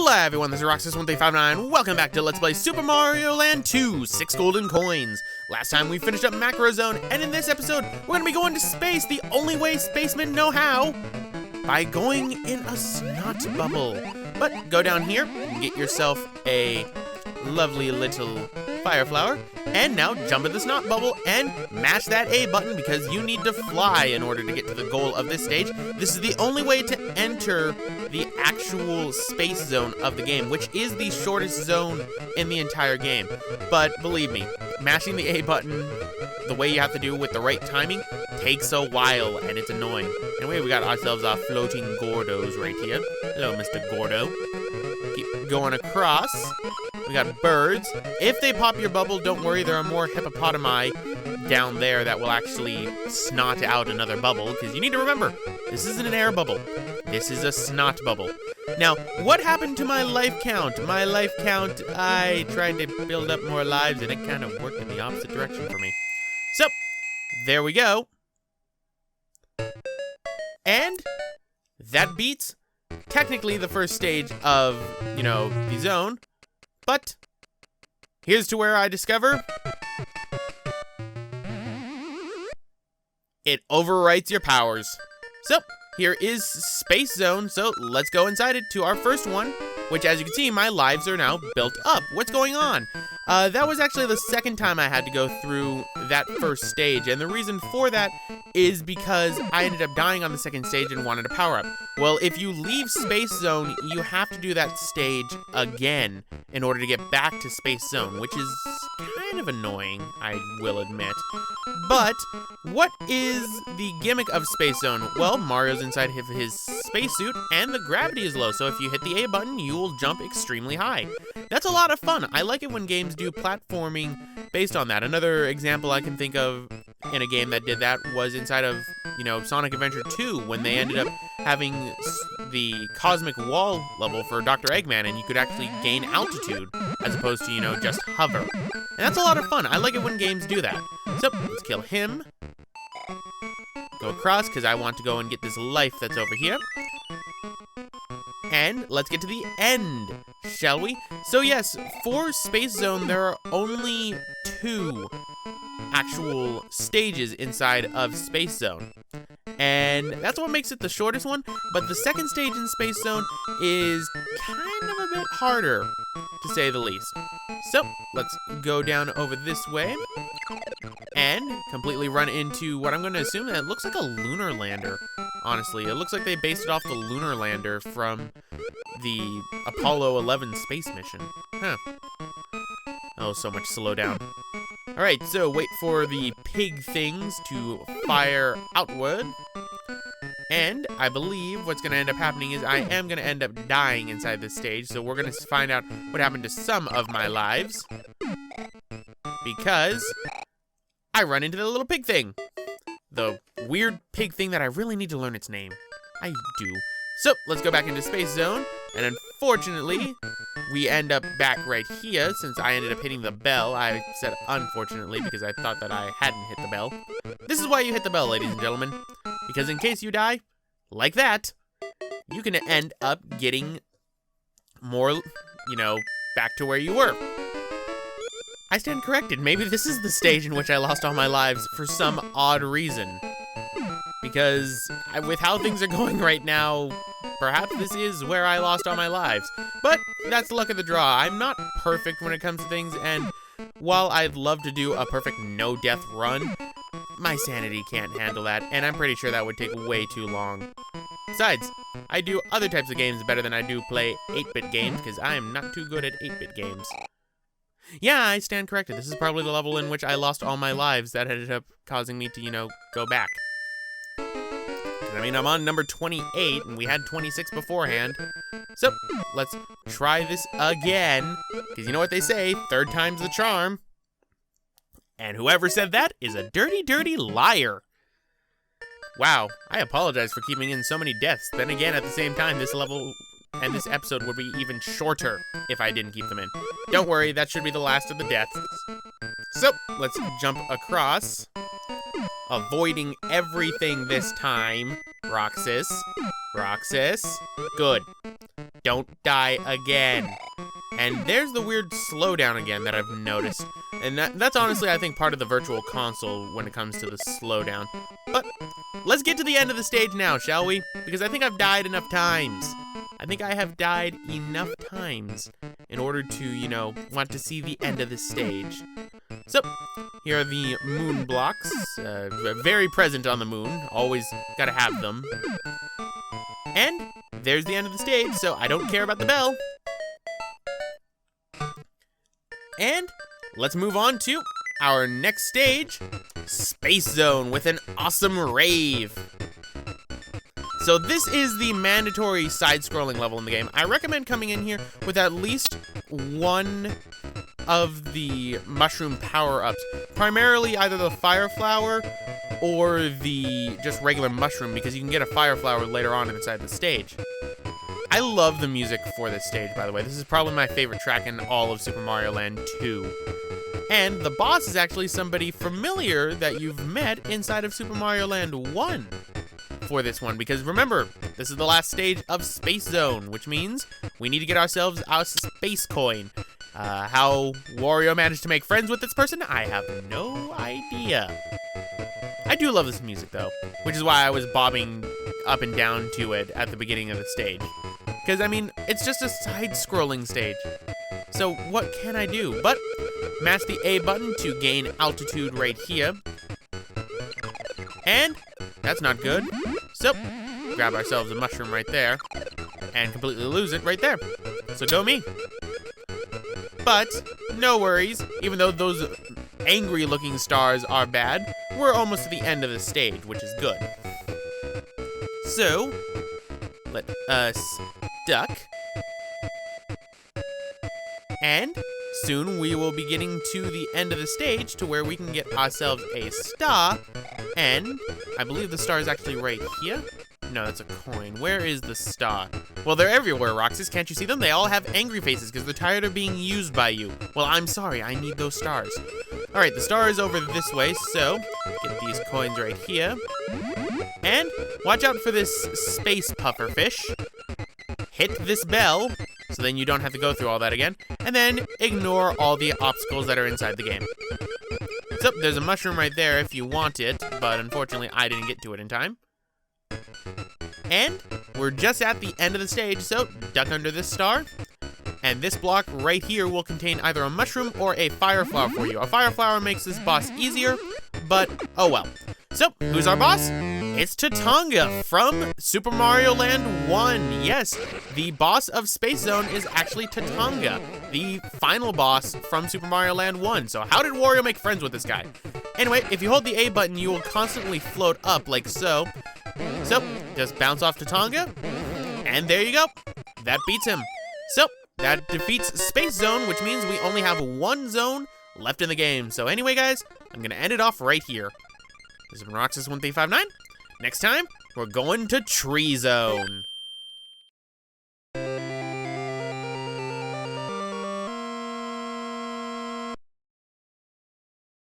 Hello everyone, this is Roxas1359. Welcome back to Let's Play Super Mario Land 2, 6 golden coins. Last time we finished up Macro Zone, and in this episode, we're gonna be going to space the only way spacemen know how. By going in a snot bubble. But go down here, and get yourself a lovely little fire flower, and now jump in the snot bubble and mash that A button because you need to fly in order to get to the goal of this stage. This is the only way to enter the actual space zone of the game, which is the shortest zone in the entire game. But believe me, mashing the A button the way you have to do with the right timing takes a while, and it's annoying. Anyway, we got ourselves our floating Gordos right here. Hello, Mr. Gordo. Keep going across. We got birds. If they pop your bubble, don't worry, there are more hippopotami down there that will actually snot out another bubble, because you need to remember, this isn't an air bubble. This is a snot bubble. Now, what happened to my life count? My life count, I tried to build up more lives, and it kind of worked in the opposite direction for me. So, there we go. And that beats technically the first stage of, the zone. But here's to where I discover it overwrites your powers. So here is Space Zone, so let's go inside it to our first one, which, as you can see, my lives are now built up. What's going on? That was actually the second time I had to go through that first stage, and the reason for that is because I ended up dying on the second stage and wanted a power-up. Well, if you leave Space Zone, you have to do that stage again in order to get back to Space Zone, which is kind of annoying, I will admit. But what is the gimmick of Space Zone? Well, Mario's inside of his spacesuit, and the gravity is low, so if you hit the A button, you will jump extremely high. That's a lot of fun. I like it when games do platforming based on that. Another example I can think of in a game that did that was inside of, Sonic Adventure 2, when they ended up having the Cosmic Wall level for Dr. Eggman, and you could actually gain altitude as opposed to, just hover. And that's a lot of fun. I like it when games do that. So, let's kill him. Go across, because I want to go and get this life that's over here. And let's get to the end, shall we? So yes, for Space Zone, there are only 2 actual stages inside of Space Zone. And that's what makes it the shortest one, but the second stage in Space Zone is kind of a bit harder, to say the least. So, let's go down over this way, and completely run into what I'm going to assume that it looks like a lunar lander, honestly. It looks like they based it off the lunar lander from the Apollo 11 space mission. Huh. Oh, so much slow down. Alright, so wait for the pig things to fire outward. And I believe what's going to end up happening is I am going to end up dying inside this stage, so we're going to find out what happened to some of my lives. Because I run into the little pig thing. The weird pig thing that I really need to learn its name. I do. So, let's go back into Space Zone, and unfortunately, we end up back right here, since I ended up hitting the bell. I said unfortunately, because I thought that I hadn't hit the bell. This is why you hit the bell, ladies and gentlemen. Because in case you die, like that, you can end up getting more, back to where you were. I stand corrected. Maybe this is the stage in which I lost all my lives for some odd reason. Because with how things are going right now, perhaps this is where I lost all my lives. But that's the luck of the draw. I'm not perfect when it comes to things, and while I'd love to do a perfect no-death run, my sanity can't handle that, and I'm pretty sure that would take way too long. Besides, I do other types of games better than I do play 8-bit games, because I am not too good at 8-bit games. Yeah, I stand corrected. This is probably the level in which I lost all my lives that ended up causing me to, go back. I mean, I'm on number 28, and we had 26 beforehand. So, let's try this again, because you know what they say, third time's the charm. And whoever said that is a dirty, dirty liar. Wow, I apologize for keeping in so many deaths. Then again, at the same time, this level and this episode would be even shorter if I didn't keep them in. Don't worry, that should be the last of the deaths. So, let's jump across. Avoiding everything this time. Roxas. Good. don't die again. And there's the weird slowdown again that I've noticed. And that's honestly, I think, part of the virtual console when it comes to the slowdown. But let's get to the end of the stage now, shall we? Because I think I've died enough times. I think I have died enough times in order to, you know, want to see the end of the stage. So, here are the moon blocks. Very present on the moon. Always gotta have them. And there's the end of the stage, so I don't care about the bell. And let's move on to our next stage, Space Zone with an awesome rave. So this is the mandatory side-scrolling level in the game. I recommend coming in here with at least one of the mushroom power-ups. Primarily either the fire flower or the just regular mushroom, because you can get a fire flower later on inside the stage. I love the music for this stage, by the way. This is probably my favorite track in all of Super Mario Land 2. And the boss is actually somebody familiar that you've met inside of Super Mario Land 1 for this one. Because remember, this is the last stage of Space Zone, which means we need to get ourselves a space coin. How Wario managed to make friends with this person, I have no idea. I do love this music, though, which is why I was bobbing up and down to it at the beginning of the stage. Because, I mean, it's just a side-scrolling stage. So what can I do? But mash the A button to gain altitude right here. And that's not good. So grab ourselves a mushroom right there and completely lose it right there. So go me. But no worries, even though those angry looking stars are bad, we're almost to the end of the stage, which is good. So let us duck. And soon we will be getting to the end of the stage to where we can get ourselves a star. And I believe the star is actually right here. No, that's a coin. Where is the star? Well, they're everywhere, Roxas. Can't you see them? They all have angry faces because they're tired of being used by you. Well, I'm sorry. I need those stars. All right, the star is over this way, so get these coins right here. And watch out for this space pufferfish. Hit this bell, so then you don't have to go through all that again. And then ignore all the obstacles that are inside the game. So, there's a mushroom right there if you want it, but unfortunately I didn't get to it in time. And we're just at the end of the stage, so duck under this star. And this block right here will contain either a mushroom or a fire flower for you. A fire flower makes this boss easier, but oh well. So, who's our boss? It's Tatanga from Super Mario Land 1. Yes, the boss of Space Zone is actually Tatanga, the final boss from Super Mario Land 1. So how did Wario make friends with this guy? Anyway, if you hold the A button, you will constantly float up like so. So, just bounce off Tatanga, and there you go. That beats him. So, that defeats Space Zone, which means we only have one zone left in the game. So anyway, guys, I'm going to end it off right here. This has been Roxas1359. Next time, we're going to Tree Zone.